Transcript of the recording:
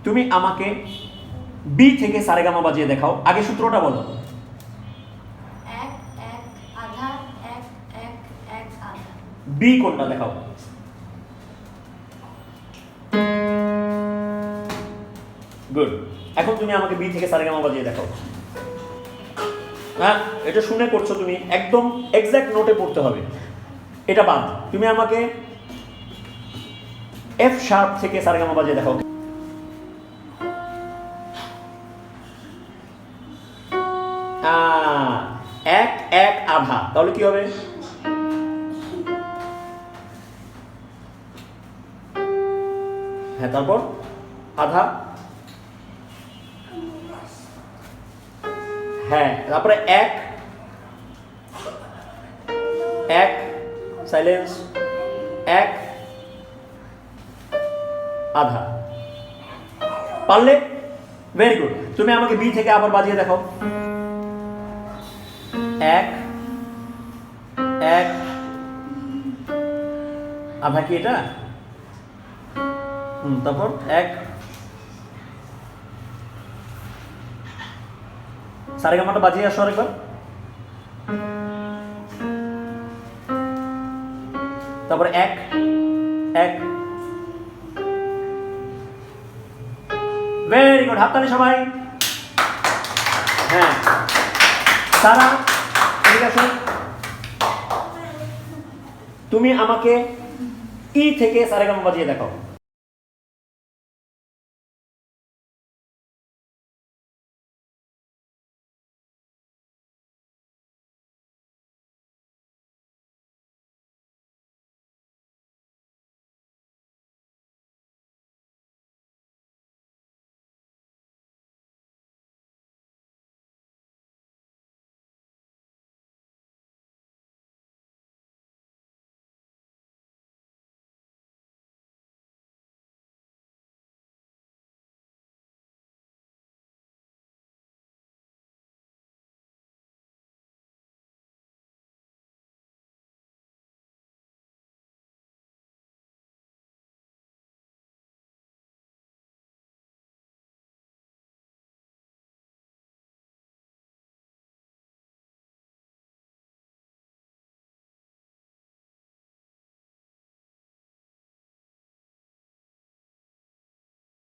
তুমি আমাকে বি থেকে সারেগামা বাজিয়ে দেখাও। আগে সূত্রটা বলো। এক এক আধা এক এক এক আধা। বি কোনটা দেখাও। গুড। এখন তুমি আমাকে বি থেকে সারেগামা বাজিয়ে দেখাও। হ্যাঁ, এটা শুনে করছো তুমি, একদম এক্সাক্ট নোটে পড়তে হবে। এটা বাদ, তুমি আমাকে এফ শার্প থেকে সারেগামা বাজিয়ে দেখাও। এক এক আধা, তাহলে কি হবে? হ্যাঁ, তারপর আধা, হ্যাঁ, তারপরে এক এক সাইলেন্স, এক আধা। পারলে? Very good. তুমি আমাকে বি থেকে আবার বাজিয়ে দেখো। এক এক আধা, কি এটা? তারপর এক সারেগামাটা বাজিয়ে আসো আরেকবার। তারপরে এক এক। ভেরি গুড, হাততালি সবাই। হ্যাঁ, সারা ঠিক আছে, তুমি আমাকে ই থেকে সারেগামা বাজিয়ে দেখাও।